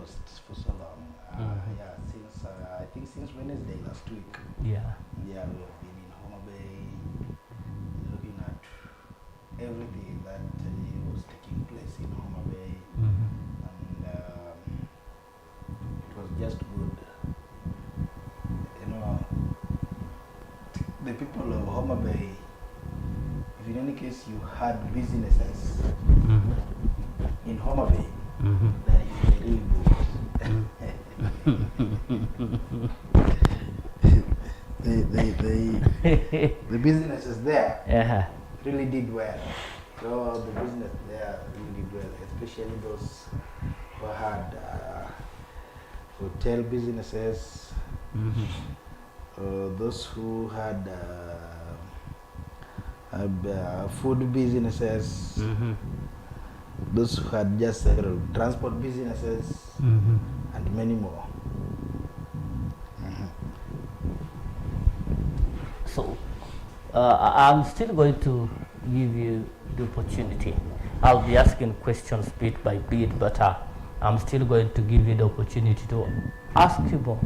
closed for so long. Yeah, since I think since Wednesday last week. Yeah. Yeah, we have been in Homa Bay looking at everything that was taking place in Homa Bay, and it was just good. You know, the people of Homa Bay, if in any case you had businesses in Homa Bay, that is very good. The businesses there really did well. So the business there really did well, especially those who had hotel businesses, those who had food businesses, those who had just several transport businesses, and many more. So I'm still going to give you the opportunity. I'll be asking questions bit by bit, but I'm still going to give you the opportunity to ask people,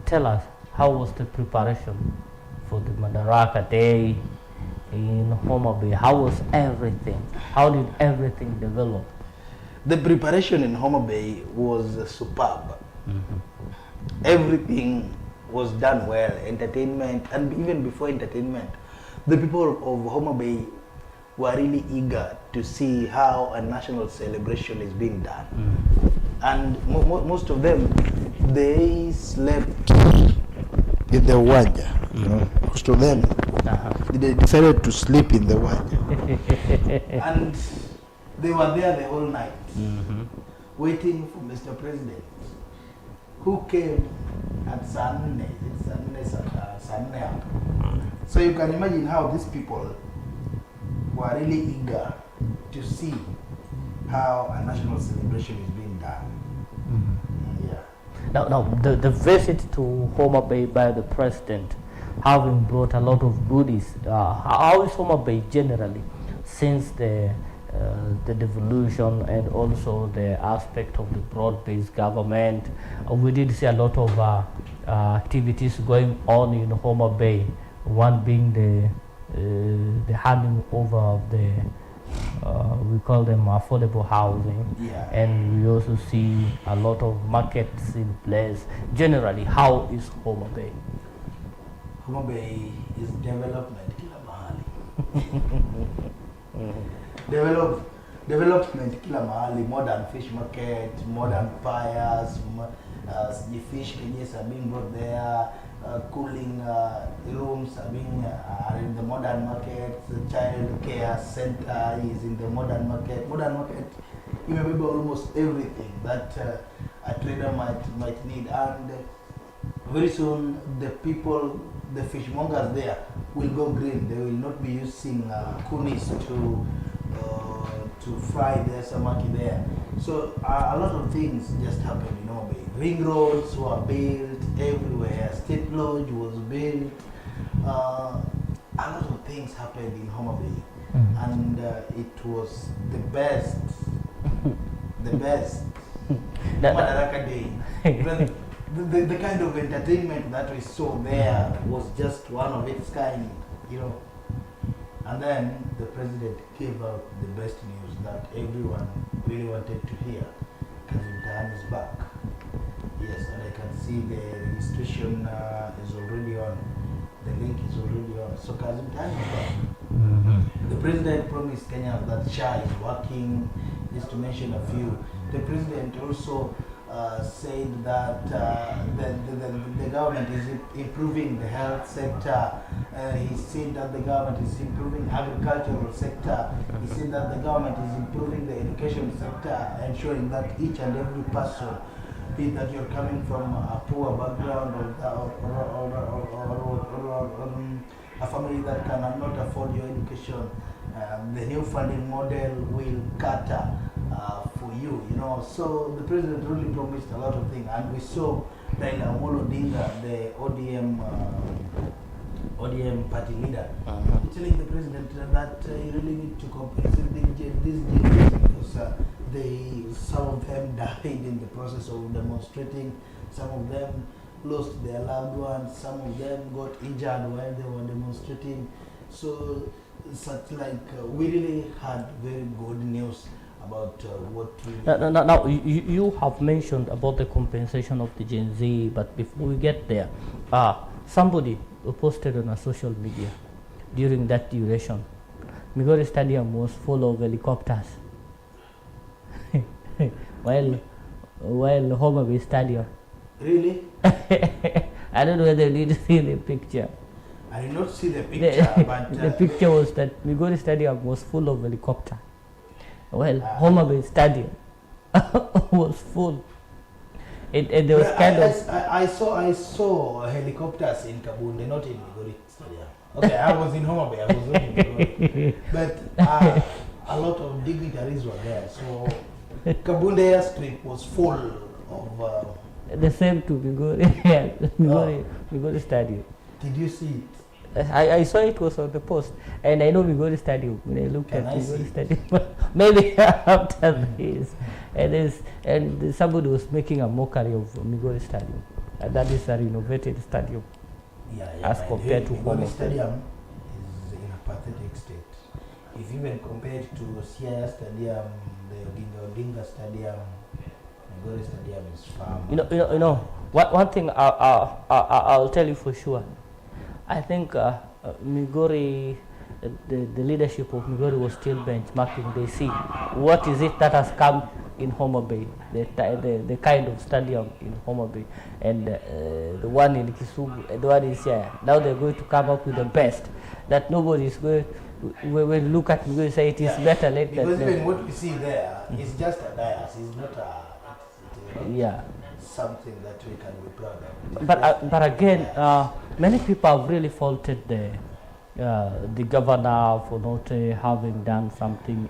tell us, how was the preparation for the Madaraka Day in Homa Bay? How was everything? How did everything develop? The preparation in Homa Bay was superb. Everything was done well, entertainment, and even before entertainment, the people of Homa Bay were really eager to see how a national celebration is being done. And most of them, they slept in the Wanja. You know, most of them, they decided to sleep in the Wanja. And they were there the whole night, waiting for Mr. President, who came at Sunday. So you can imagine how these people were really eager to see how a national celebration is being done. Yeah. Now the visit to Homa Bay by the president, having brought a lot of goodies. How is Homa Bay generally since the devolution and also the aspect of the broad-based government? We did see a lot of activities going on in Homa Bay, one being the handing over of the we call them affordable housing, and we also see a lot of markets in place. Generally, how is Homa Bay? Homa Bay is development kila mahali. Development kila mahali, modern fish market, modern piers, fish cages are being brought there, cooling rooms are in the modern market, the child care center is in the modern market. Modern market, you may be almost everything that a trader might need, and very soon the people, the fishmongers there will go green. They will not be using kunis to fry their samaki there. So a lot of things just happened in Homa Bay. Ring roads were built everywhere. State Lodge was built. A lot of things happened in Homa Bay, and it was the best. The best Madaraka Day. The kind of entertainment that we saw there was just one of its kind, you know. And then the president gave out the best news that everyone really wanted to hear. Kazimtan is back. Yes, and I can see the registration is already on. The link is already on. So Kazimtan is back. The president promised Kenyans that SHA is working, just to mention a few. The president also said that the government is improving the health sector. He said that the government is improving agricultural sector. He said that the government is improving the education sector, ensuring that each and every person, be that you're coming from a poor background or a family that cannot afford your education, the new funding model will cater for you, you know. So the president really promised a lot of things, and we saw Raila Odinga, the ODM ODM party leader, telling the president that you really need to compensate these Gen because some of them died in the process of demonstrating, some of them lost their loved ones, some of them got injured while they were demonstrating. So such we really had very good news about what we... Now you have mentioned about the compensation of the Gen Z, but before we get there, somebody posted on a social media during that duration, Migori Stadium was full of helicopters. while Homa Bay Stadium. Really? I don't know whether you did see the picture. I did not see the picture, but... The picture was that Migori Stadium was full of helicopter. Well, Homa Bay Stadium was full. There was I saw helicopters in Kabunde, not in Migori Stadium. Okay, I was in Homa Bay, I was not in Migori. But a lot of dignitaries were there, so Kabunde airstrip was full of... the same to Migori, Migori Stadium. Did you see it? I saw it was on the post, and I know Migori Stadium when I looked at Migori Stadium. Maybe after this, and somebody was making a mockery of Migori Stadium. That is a renovated stadium, as compared to Homa Bay. Migori Stadium is in a pathetic state. If even compared to Siaya Stadium, the Odinga Stadium, Migori Stadium is far. You know. One thing I'll tell you for sure. I think Migori, the leadership of Migori was still benchmarking. They see what is it that has come in Homa Bay, the kind of stadium in Homa Bay, and the one in Kisumu, and the one in Siaya. Now they're going to come up with the best that nobody is going. When you look at Migori, say it is better. Because even what we see there is just a dais. It's not something that we can be proud of. But again, many people have really faulted the governor for not having done something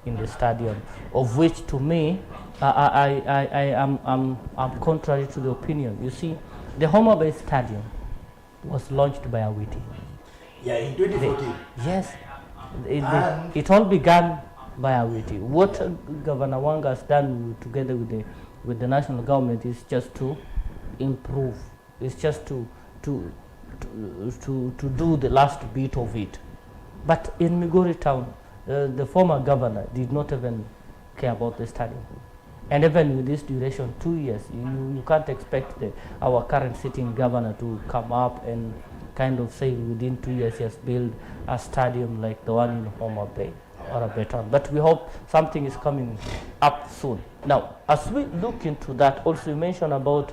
in the stadium, of which to me, I'm contrary to the opinion. You see, the Homa Bay Stadium was launched by Awiti. Yeah, in 2014. Yes, it all began by Awiti. What Governor Wanga has done together with the national government is just to improve. It's just to do the last bit of it. But in Migori town, the former governor did not even care about the stadium. And even with this duration, 2 years, you can't expect our current sitting governor to come up and kind of say within 2 years he has built a stadium like the one in Homa Bay or a better one. But we hope something is coming up soon. Now, as we look into that, also you mentioned about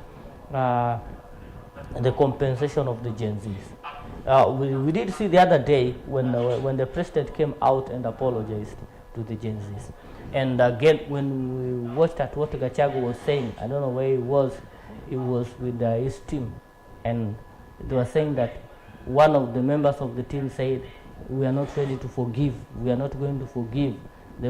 the compensation of the Gen Zs. We did see the other day when the president came out and apologized to the Gen Zs. And again, when we watched at what Gachago was saying, I don't know where he was with his team, and they were saying that one of the members of the team said, "We are not ready to forgive. We are not going to forgive." They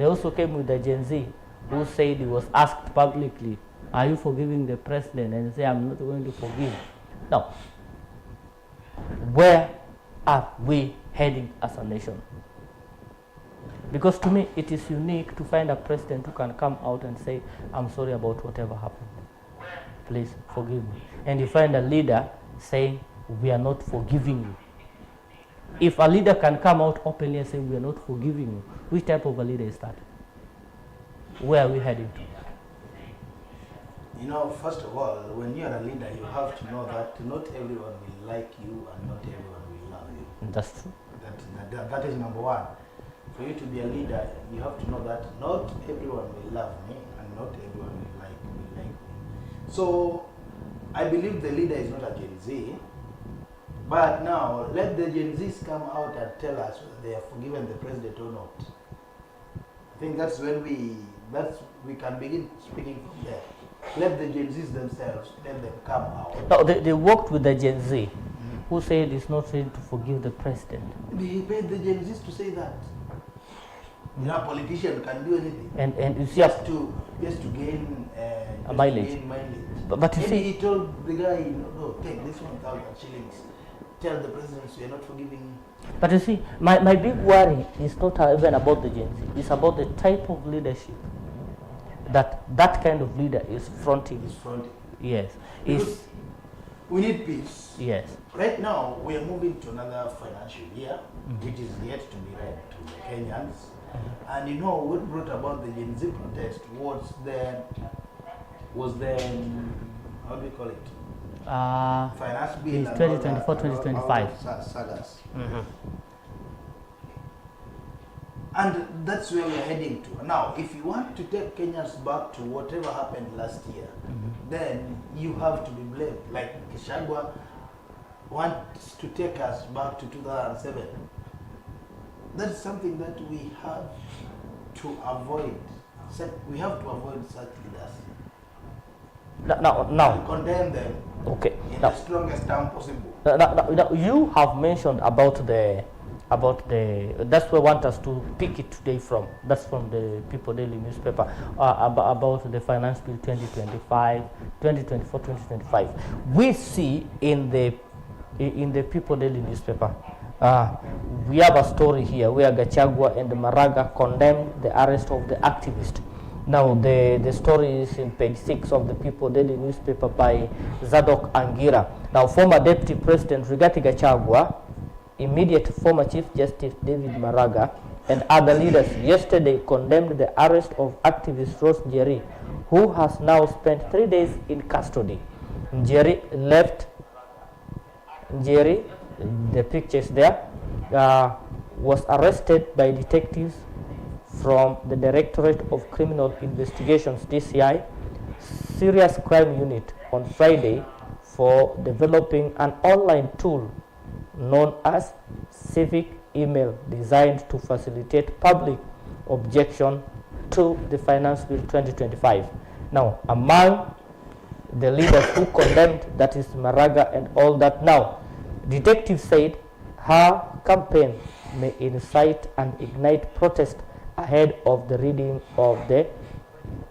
also came with the Gen Z who said he was asked publicly, "Are you forgiving the president?" And he said, "I'm not going to forgive." Now, where are we heading as a nation? Because to me, it is unique to find a president who can come out and say, "I'm sorry about whatever happened. Please forgive me." And you find a leader saying, "We are not forgiving you." If a leader can come out openly and say, "We are not forgiving you," which type of a leader is that? Where are we heading to? You know, first of all, when you are a leader, you have to know that not everyone will like you and not everyone will love you. That's true. That is number one. For you to be a leader, you have to know that not everyone will love me and not everyone will like me. So, I believe the leader is not a Gen Z. But now, let the Gen Zs come out and tell us whether they have forgiven the president or not. I think that's when we can begin speaking from there. Let the Gen Zs themselves, let them come out. No, they worked with the Gen Z, who said it's not ready to forgive the president. They paid the Gen Zs to say that. You know, a politician can do anything. And you see, just to gain a mileage. Gain mileage. But you Maybe see, he told the guy, "No, take this 1,000 shillings. tell the presidents we are not forgiving. But you see, my big worry is not even about the Gen Z. It's about the type of leadership that kind of leader is fronting. Yes. Because we need peace. Yes. Right now, we are moving to another financial year, which is yet to be read to the Kenyans. And you know what brought about the Gen Z protest was the how do you call it? Finance bill. 2024, 2025. Sagas. And that's where we're heading to. Now, if you want to take Kenyans back to whatever happened last year, then you have to be blamed. Like Kishagwa wants to take us back to 2007. That's something that we have to avoid. We have to avoid such leaders. Now, condemn them. Okay. In the strongest term possible. Now, you have mentioned about the. That's where I want us to pick it today from. That's from the People Daily newspaper about the Finance Bill 2024-2025. We see in the People Daily newspaper. We have a story here where Gachagua and Maraga condemned the arrest of the activist. Now, the story is in page 6 of the People Daily newspaper by Zadok Angira. Now, former Deputy President Rigathi Gachagua, immediate former Chief Justice David Maraga, and other leaders yesterday condemned the arrest of activist Rose Njeri, who has now spent 3 days in custody. Njeri, the pictures there, was arrested by detectives from the Directorate of Criminal Investigations, DCI, Serious Crime Unit on Friday for developing an online tool known as Civic Email, designed to facilitate public objection to the Finance Bill 2025. Now, among the leaders who condemned, that is Maraga and all that. Now, detectives said her campaign may incite and ignite protest ahead of the reading of the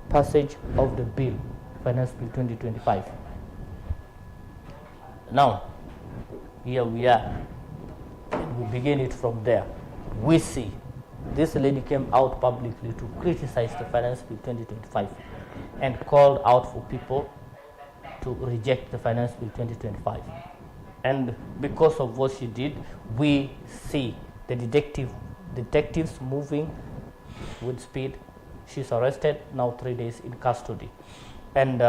passage of the bill, Finance Bill 2025. Now, here we are, and we begin it from there. We see this lady came out publicly to criticize the Finance Bill 2025 and called out for people to reject the Finance Bill 2025. And because of what she did, we see the detectives moving with speed. She's arrested, now 3 days in custody. And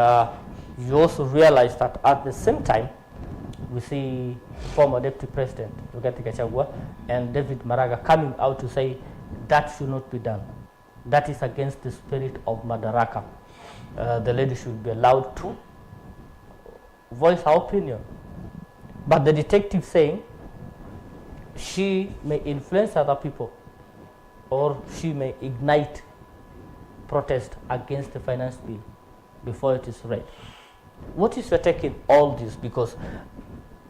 you also realize that at the same time, we see former Deputy President Rigathi Gachagua and David Maraga coming out to say that should not be done. That is against the spirit of Madaraka. The lady should be allowed to voice her opinion. But the detective saying she may influence other people or she may ignite protest against the finance bill before it is read. What is your take in all this? Because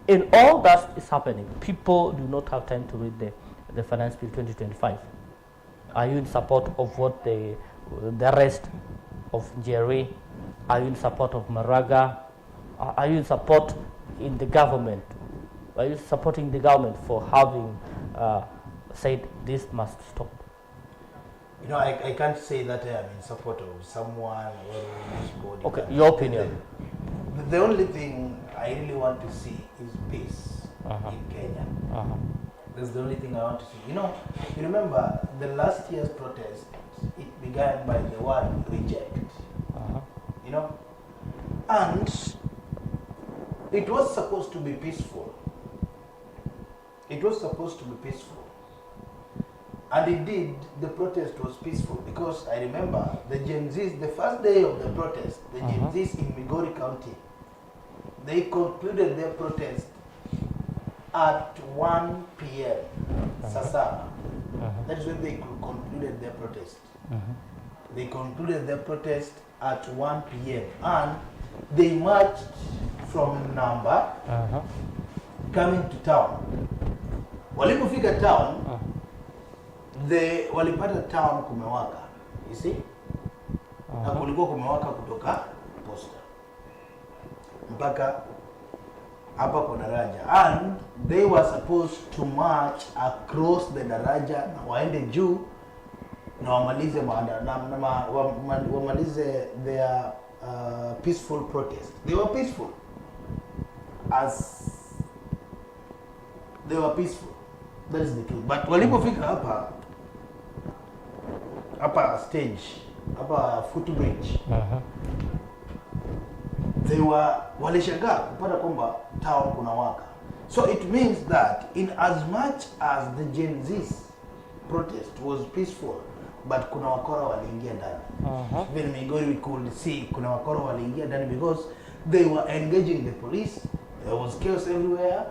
in all that is happening, people do not have time to read the Finance Bill 2025. Are you in support of what the arrest of Njeri? Are you in support of Maraga? Are you in support in the government? Are you supporting the government for having said this must stop? You know, I can't say that I'm in support of someone or anybody. Okay, your opinion. The only thing I really want to see is peace in Kenya. That's the only thing I want to see. You know, you remember the last year's protest, it began by the word reject. You know, and it was supposed to be peaceful. It was supposed to be peaceful. And indeed, the protest was peaceful because I remember the Gen Zs, the first day of the protest, the Gen Zs in Migori County, they concluded their protest at 1 p.m. Sasa. That is when they concluded their protest. They concluded their protest at 1 p.m. and they marched from Namba coming to town. Walipofika town, walipata town kumewaka, you see? Na kulikuwa kumewaka kutoka posta mpaka hapa kwa daraja, and they were supposed to march across the daraja na waende juu na wamalize wamalize their peaceful protest. They were peaceful. That is the truth. But walipofika hapa stage, hapa footbridge, they walishangaa kupata kwamba town kuna waka. So it means that in as much as the Gen Z's protest was peaceful, but kuna wakora waliingia ndani. When Migori we could see kuna wakora waliingia ndani because they were engaging the police. There was chaos everywhere,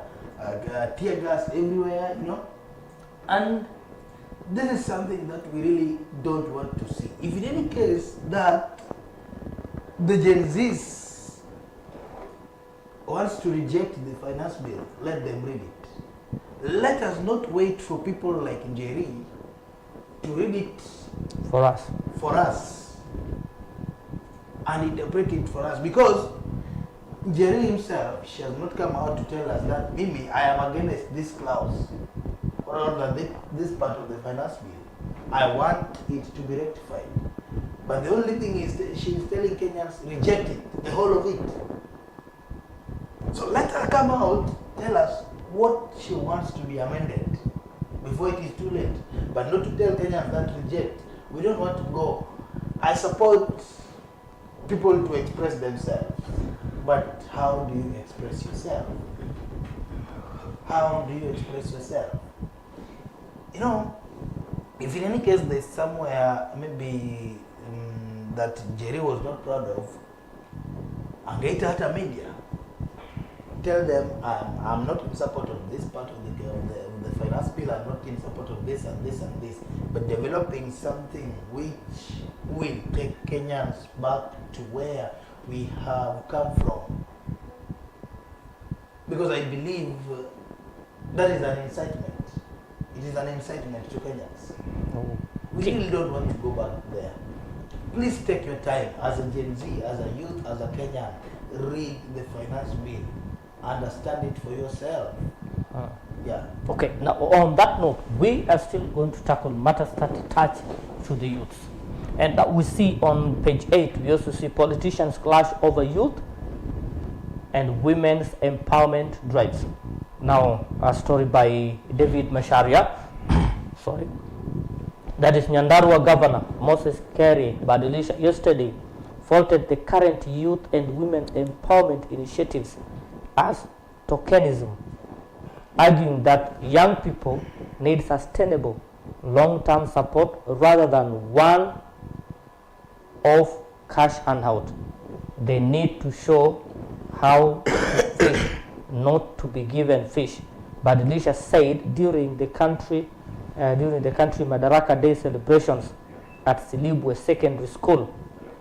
tear gas everywhere, you know. And this is something that we really don't want to see. If in any case that the Gen Z's wants to reject the finance bill, let them read it. Let us not wait for people like Njeri to read it for us and interpret it for us, because Njeri himself, she has not come out to tell us that Mimi, I am against this clause or this part of the finance bill. I want it to be rectified. But the only thing is that she is telling Kenyans, reject it, the whole of it. So let her come out, tell us what she wants to be amended before it is too late. But not to tell Kenyans that reject. We don't want to go. I support people to express themselves. But how do you express yourself? How do you express yourself? You know, if in any case there's somewhere maybe that Jerry was not proud of, angeita hata media. Tell them I'm not in support of this part of the finance bill. I'm not in support of this and this and this. But developing something which will take Kenyans back to where we have come from. Because I believe that is an incitement. It is an incitement to Kenyans. We really don't want to go back there. Please take your time as a Gen Z, as a youth, as a Kenyan. Read the finance bill. Understand it for yourself. Yeah. Okay, now on that note, we are still going to tackle matters that touch to the youths. And that we see on page 8, we also see politicians clash over youth and women's empowerment drives. Now, a story by David Masharia, sorry, that is Nyandarua Governor Moses Kerry Badilisha yesterday faulted the current youth and women empowerment initiatives as tokenism, arguing that young people need sustainable long-term support rather than one-off cash handout. They need to show how to fish, not to be given fish. Badilisha said during the country Madaraka Day celebrations at Silibwe Secondary School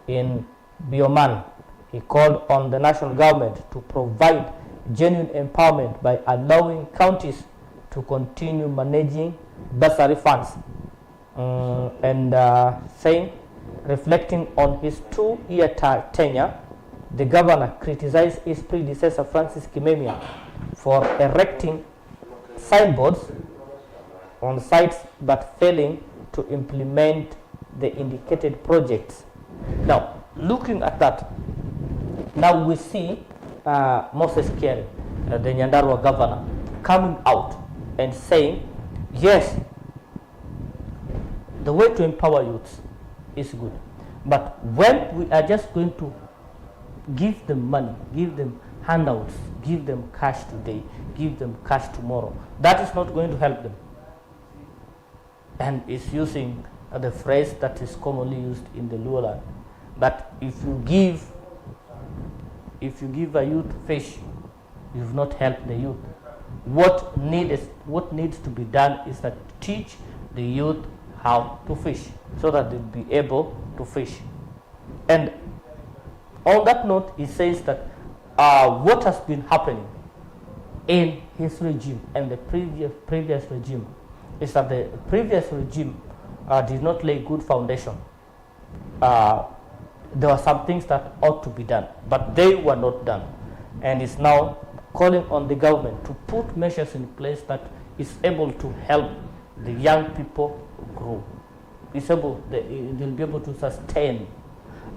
in Bioman. He called on the national government to provide genuine empowerment by allowing counties to continue managing bursary funds. Saying, reflecting on his 2-year tenure, the governor criticized his predecessor Francis Kimemia for erecting signboards on sites but failing to implement the indicated projects. Now, looking at that, now we see Moses Kerry, the Nyandarua governor, coming out and saying, yes, the way to empower youths is good, but when we are just going to give them money, give them handouts, give them cash today, give them cash tomorrow, that is not going to help them. And is using the phrase that is commonly used in the Luo land, that if you give a youth fish, you've not helped the youth. What needs to be done is that teach the youth how to fish so that they'll be able to fish. And on that note, he says that what has been happening in his regime and the previous regime is that the previous regime did not lay good foundation. There were some things that ought to be done, but they were not done, and it's now calling on the government to put measures in place that is able to help the young people grow. They'll be able to sustain.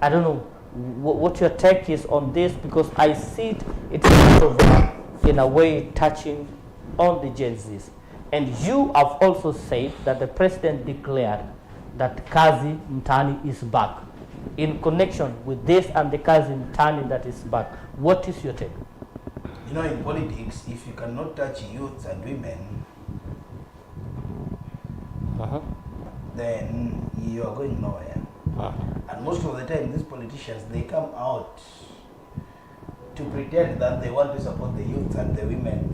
I don't know what your take is on this, because I see it's sort of in a way touching on the Gen Zs. And you have also said that the president declared that Kazi Mtani is back. In connection with this and the Kazi Mtani that is back, what is your take? You know, in politics, if you cannot touch youths and women, then you are going nowhere. And most of the time, these politicians, they come out to pretend that they want to support the youth and the women,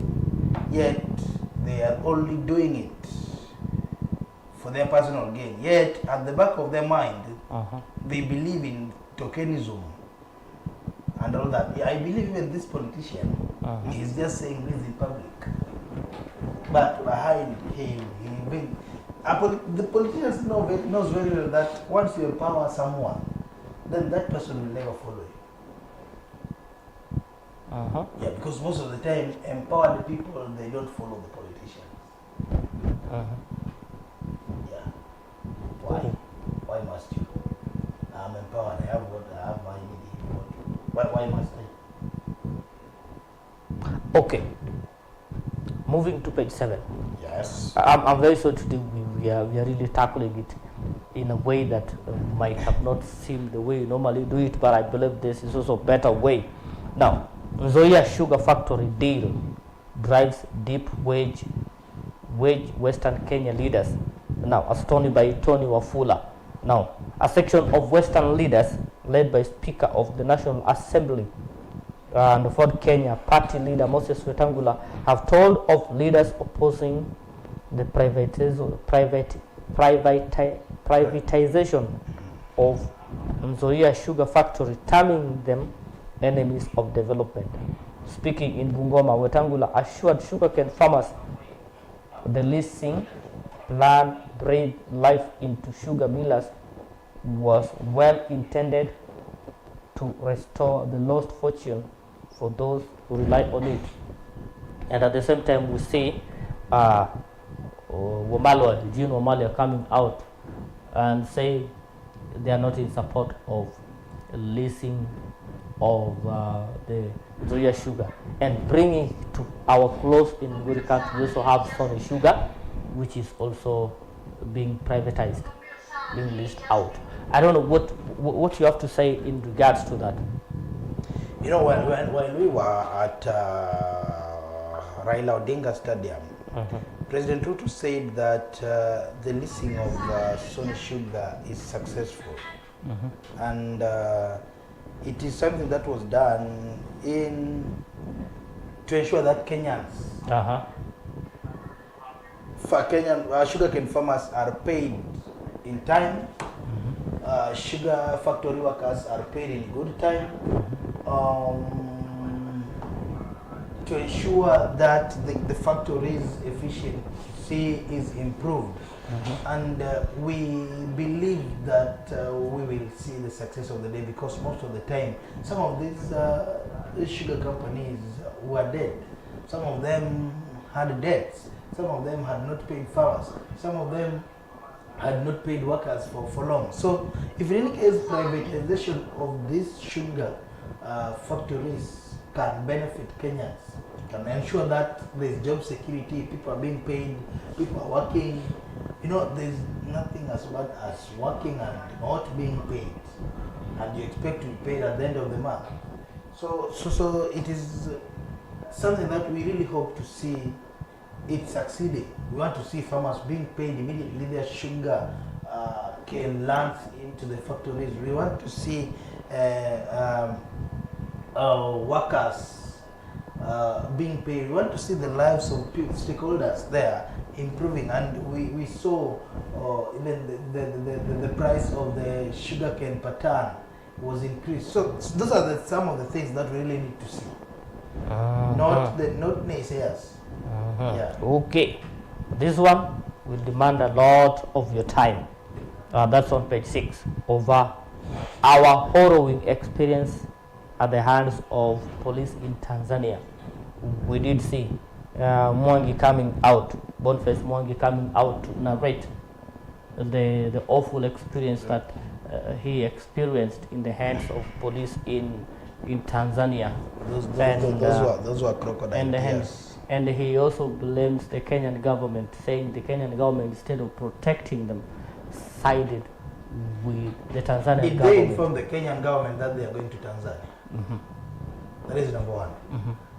yet they are only doing it for their personal gain. Yet, at the back of their mind, they believe in tokenism and all that. I believe even this politician is just saying this in public, but behind him, the politician knows very well that once you empower someone, then that person will never follow you. Yeah, because most of the time, empowered people, they don't follow the politicians. Yeah. Why? Why must you? I'm empowered. I have my need. Why must I? Okay. Moving to page 7. Yes. I'm very sorry today we are really tackling it in a way that might have not seemed the way you normally do it, but I believe this is also a better way. Now, Nzoia Sugar Factory deal drives deep wage Western Kenya leaders. Now, as told by Tony Wafula. Now, a section of Western leaders led by Speaker of the National Assembly and Ford Kenya party leader Moses Wetangula have told of leaders opposing the privatization of Nzoia Sugar Factory, terming them enemies of development. Speaking in Bungoma, Wetangula assured sugarcane farmers the leasing plan breathed life into sugar millers was well intended to restore the lost fortune for those who rely on it. And at the same time, we see Eugene Wamalwa coming out and say they are not in support of leasing of the Nzoia sugar, and bringing it to our close in Migori country. We also have Sony Sugar, which is also being privatized, being leased out. I don't know what you have to say in regards to that. You know, when we were at Raila Odinga Stadium, President Ruto said that the leasing of Sony Sugar is successful, and it is something that was done to ensure that Kenyans, Kenyan sugarcane farmers are paid in time. Sugar factory workers are paid in good time, to ensure that the factory's efficiency is improved. And we believe that we will see the success of the day, because most of the time some of these sugar companies were dead. Some of them had debts. Some of them had not paid farmers. Some of them had not paid workers for long. So if in any case privatization of these sugar factories can benefit Kenyans, can ensure that there's job security, people are being paid, people are working. You know, there's nothing as bad as working and not being paid, and you expect to be paid at the end of the month. So it is something that we really hope to see it succeeding. We want to see farmers being paid immediately their sugar cane lands into the factories. We want to see workers being paid. We want to see the lives of stakeholders there improving, and we saw even the price of the sugarcane per ton was increased. So those are some of the things that we really need to see, not naysayers. Yeah. Okay, this one will demand a lot of your time. That's on page 6, over our harrowing experience at the hands of police in Tanzania. we did see Mwangi coming out, Boniface Mwangi coming out to narrate the awful experience that he experienced in the hands of police in Tanzania. Those were crocodile tears. And he also blames the Kenyan government, saying the Kenyan government, instead of protecting them, sided with the Tanzanian government. Did they inform the Kenyan government that they are going to Tanzania? That is number one.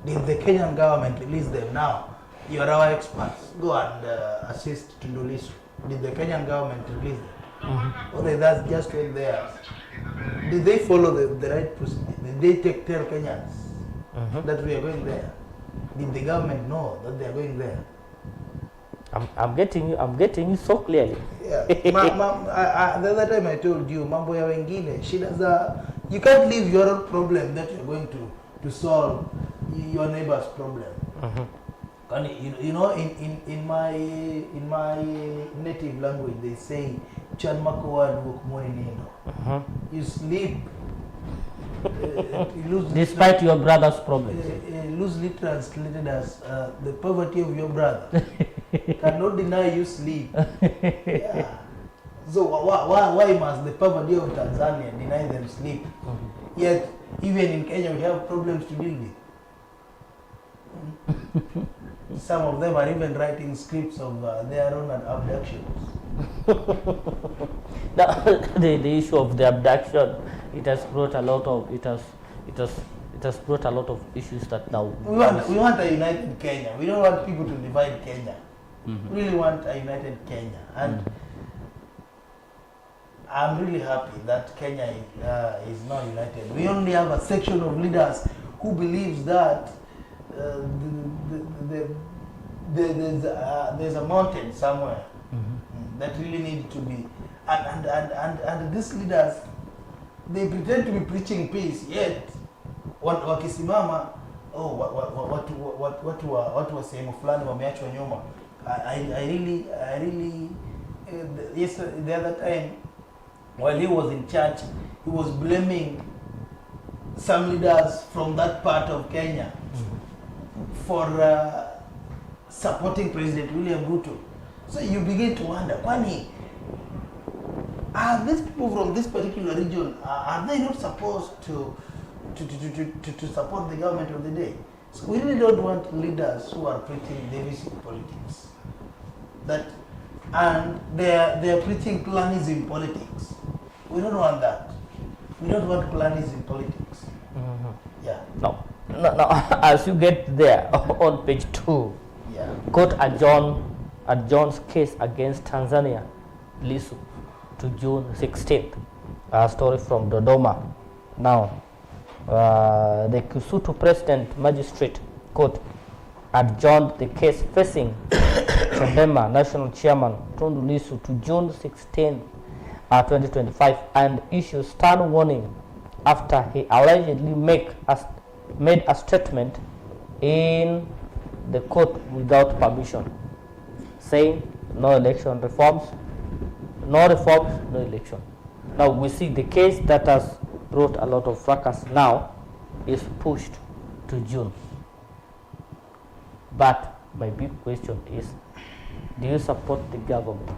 Did the Kenyan government release them? Now, you are our experts. Go and assist to Lissu. Did the Kenyan government release them? Or they just went there? Did they follow the right procedure? Did they tell Kenyans that we are going there? Did the government know that they are going there? I'm getting you so clearly. Yeah. The other time I told you, mambo ya wengine, you can't leave your own problem that you're going to solve your neighbor's problem. You know, in my native language, they say, "Chan makowa lukumoni nino." You sleep. Despite your brother's problems. Loosely translated as the poverty of your brother cannot deny you sleep. Yeah. So why must the poverty of Tanzania deny them sleep? Yet even in Kenya we have problems to deal with. Some of them are even writing scripts of their own abductions. The issue of the abduction, it has brought a lot of issues that now we want a united Kenya. We don't want people to divide Kenya. We really want a united Kenya, and I'm really happy that Kenya is now united. We only have a section of leaders who believes that there's a mountain somewhere that really needs to be, and these leaders, they pretend to be preaching peace, yet wakisimama watu wa sehemu fulani wameachwa nyuma. I really the other time while he was in church, he was blaming some leaders from that part of Kenya for supporting President William Ruto. So you begin to wonder, kwani are these people from this particular region, are they not supposed to support the government of the day? So we really don't want leaders who are preaching divisive politics. And they're preaching clanism politics. We don't want that. We don't want clanism politics. Yeah. No, as you get there on page 2, court adjourns case against Tanzania, Lissu, to June 16th. A story from Dodoma. Now, the Kisutu President Magistrate Court adjourned the case facing Chadema National Chairman Tundu Lissu to June 16, 2025, and issued stern warning after he allegedly made a statement in the court without permission, saying no reforms, no election. Now we see the case that has brought a lot of fracas now is pushed to June. But my big question is, do you support the government,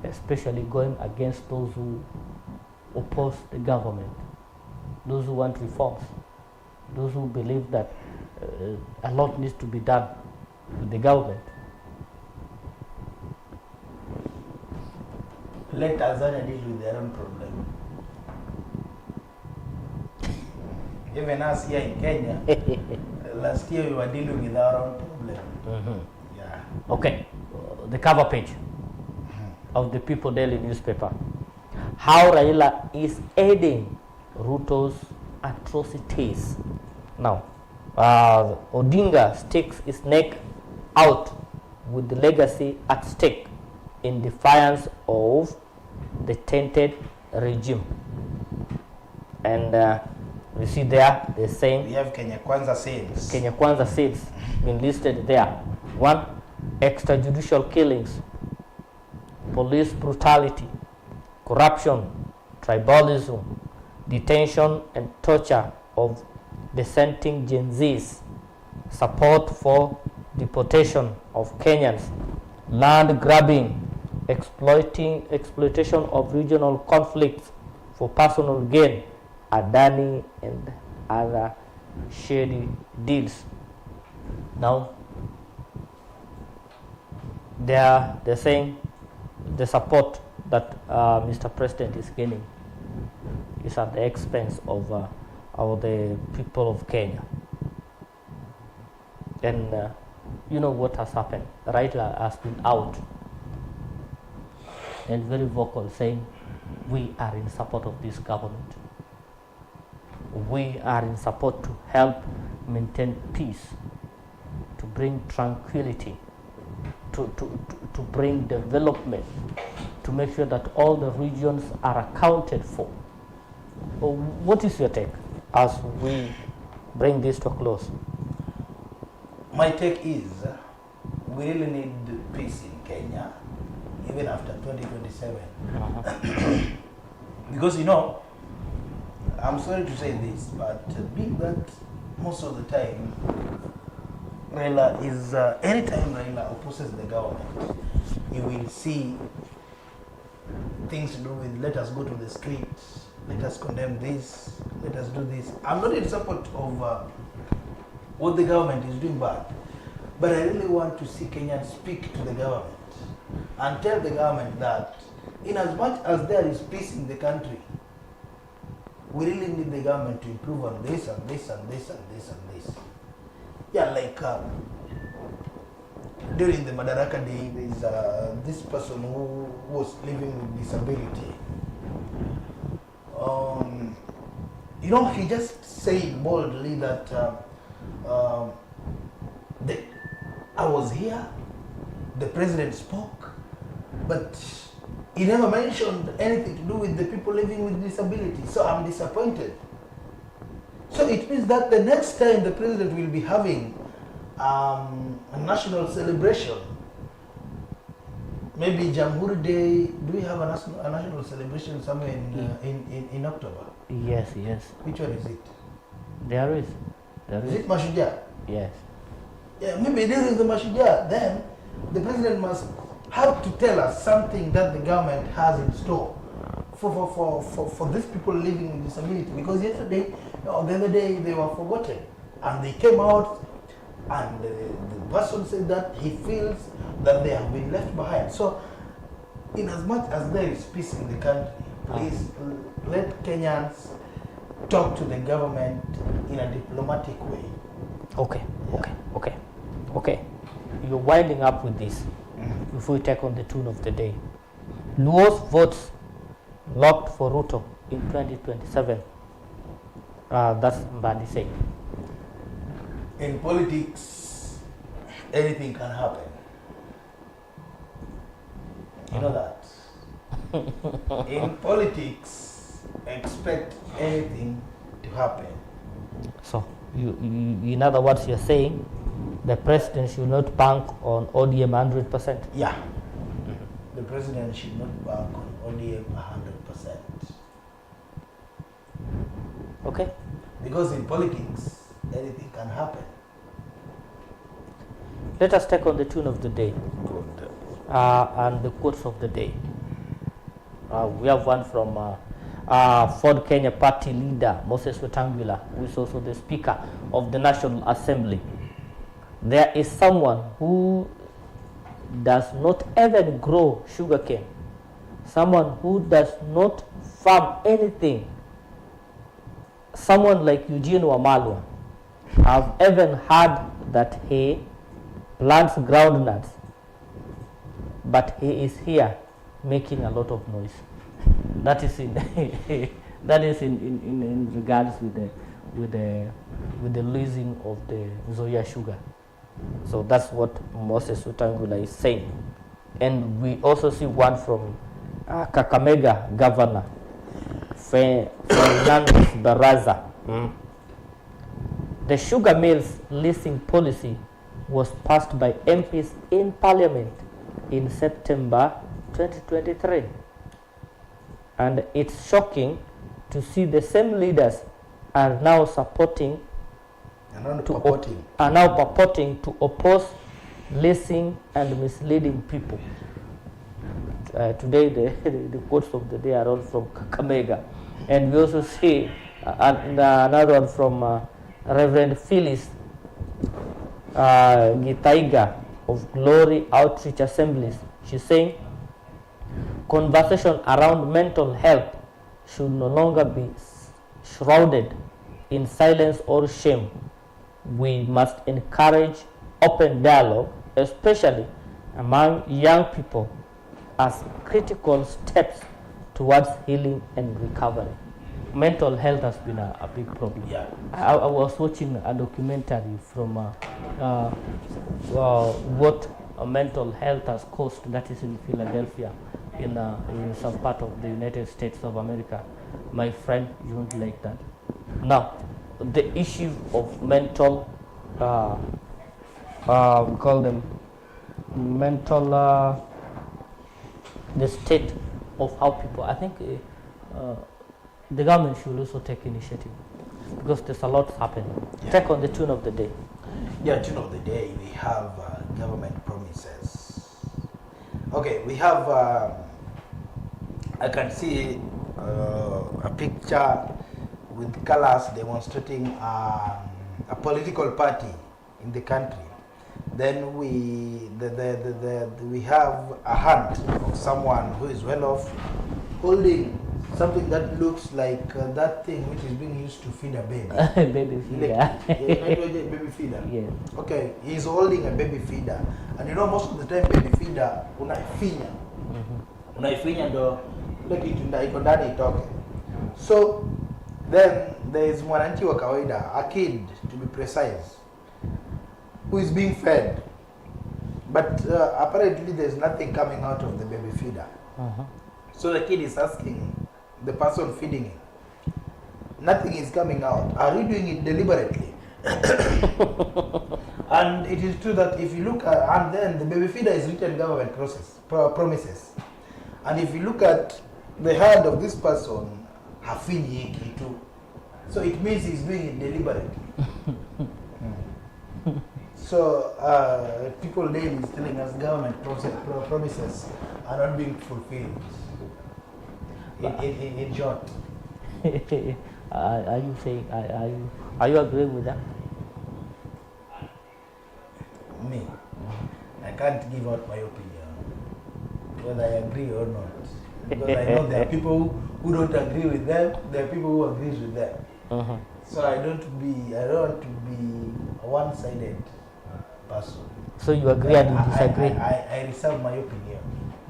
especially going against those who oppose the government, those who want reforms, those who believe that a lot needs to be done with the government? Let Tanzania deal with their own problem. Even us here in Kenya, last year we were dealing with our own problem. Yeah. Okay, the cover page of the People Daily newspaper. How Raila is aiding Ruto's atrocities. Now, Odinga sticks his neck out with the legacy at stake in defiance of the tainted regime. And you see there, they're saying we have Kenya Kwanza sales. Kenya Kwanza sales been listed there. 1, extrajudicial killings, police brutality, corruption, tribalism, detention and torture of dissenting Gen Zs, support for deportation of Kenyans, land grabbing, exploitation of regional conflicts for personal gain, Adani and other shady deals. Now, they're saying the support that Mr. President is gaining is at the expense of the people of Kenya. And you know what has happened? Raila has been out and very vocal, saying we are in support of this government. We are in support to help maintain peace, to bring tranquility, to bring development, to make sure that all the regions are accounted for. What is your take as we bring this to a close? My take is we really need peace in Kenya, even after 2027. Because, you know, I'm sorry to say this, but being that most of the time, Raila is, anytime Raila opposes the government, you will see things to do with let us go to the streets, let us condemn this, let us do this. I'm not in support of what the government is doing bad, but I really want to see Kenyans speak to the government and tell the government that in as much as there is peace in the country, we really need the government to improve on this and this and this and this and this. Yeah, like during the Madaraka Day, there's this person who was living with disability. You know, he just said boldly that I was here, the president spoke, but he never mentioned anything to do with the people living with disability. So I'm disappointed. So it means that the next time the president will be having a national celebration, maybe Jamhuri Day. Do we have a national celebration somewhere in October? Yes. Which one is it? There is. Is it Mashujaa? Yes. Yeah, maybe this is the Mashujaa. Then the president must have to tell us something that the government has in store for these people living with disability. Because yesterday, the other day, they were forgotten. And they came out and the person said that he feels that they have been left behind. So, in as much as there is peace in the country, please let Kenyans talk to the government in a diplomatic way. Okay. You're winding up with this before we take on the tune of the day. Luo's votes locked for Ruto in 2027. That's Mbadi saying. In politics, anything can happen. You know that. In politics, expect anything to happen. So, in other words, you're saying the president should not bank on ODM 100%. Yeah. The president should not bank on ODM 100%. Okay. Because in politics, anything can happen. Let us take on the tune of the day. Good. And the quotes of the day. We have one from Ford Kenya Party leader Moses Wetangula, who is also the Speaker of the National Assembly. There is someone who does not even grow sugarcane, someone who does not farm anything, someone like Eugene Wamalwa. I've even heard that he plants groundnuts, but he is here making a lot of noise. That is in that is in regards with the losing of the Nzoia sugar. So that's what Moses Wetangula is saying. And we also see one from Kakamega Governor Fernandes Baraza. The sugar mills leasing policy was passed by MPs in Parliament in September 2023. And it's shocking to see the same leaders are now supporting are now purporting to oppose leasing and misleading people. Today, the quotes of the day are all from Kakamega. And we also see another one from Reverend Phyllis Gitaiga of Glory Outreach Assemblies. She's saying, conversation around mental health should no longer be shrouded in silence or shame. We must encourage open dialogue, especially among young people, as critical steps towards healing and recovery. Mental health has been a big problem. Yeah. I was watching a documentary from what mental health has cost, that is in Philadelphia, in some part of the United States of America. My friend, you won't like that. Now, the issue of mental, we call them mental, the state of how people, I think the government should also take initiative, because there's a lot happening. Yeah. Take on the tune of the day. Yeah, tune of the day, we have government promises. Okay, we have, I can see a picture with colors demonstrating a political party in the country. Then we have a hand of someone who is well off, holding something that looks like that thing which is being used to feed a baby. Baby feeder. Baby feeder. Yeah. Okay, he's holding a baby feeder, and you know most of the time baby feeder unaifinya. Unaifinya ndo ile kitu iko ndani itoke. So then there is mwananchi wa kawaida, a kid to be precise, who is being fed, but apparently there is nothing coming out of the baby feeder. So the kid is asking the person feeding him, nothing is coming out. Are you doing it deliberately? And it is true that if you look at, and then the baby feeder is written government promises, and if you look at the hand of this person, hafinyi kitu, so it means he's doing it deliberately. So people daily is telling us government promises are not being fulfilled. In short. Are you saying, are you agreeing with that? Me? I can't give out my opinion, whether I agree or not. Because I know there are people who don't agree with them, there are people who agree with them. So I don't want to be a one-sided person. So you agree and you disagree? I reserve my opinion.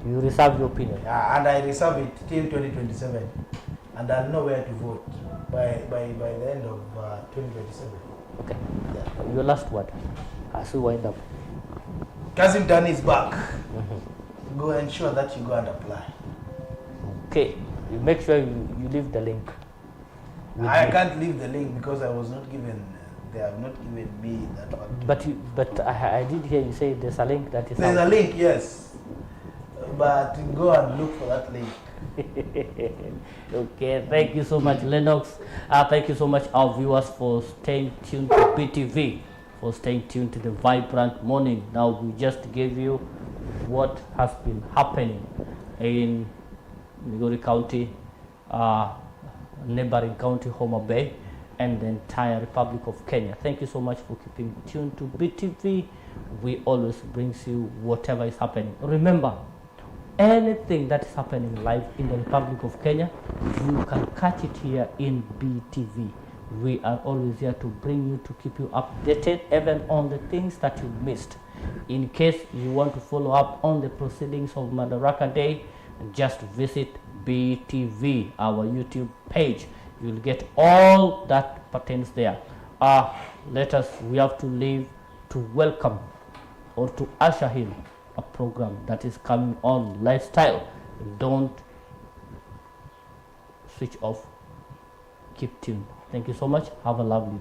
You reserve your opinion? And I reserve it till 2027. And I'll know where to vote by the end of 2027. Okay. Yeah. Your last word as we wind up. Kazim Dani is back. Go ensure that you go and apply. Okay. You make sure you leave the link. I can't leave the link because I was not given. They have not given me that one. But I did hear you say there's a link that is. There's a link, yes. But go and look for that link. Okay, thank you so much, Lennox. Thank you so much, our viewers, for staying tuned to BTV, for staying tuned to the vibrant morning. Now we just gave you what has been happening in Migori County, neighboring county, Homa Bay, and the entire Republic of Kenya. Thank you so much for keeping tuned to BTV. We always brings you whatever is happening. Remember, anything that is happening live in the Republic of Kenya, you can catch it here in BTV. We are always here to bring you, to keep you updated, even on the things that you missed. In case you want to follow up on the proceedings of Madaraka Day, just visit BTV, our YouTube page. You'll get all that pertains there. We have to leave to welcome or to usher in a program that is coming on, Lifestyle. Don't switch off. Keep tuned. Thank you so much. Have a lovely day.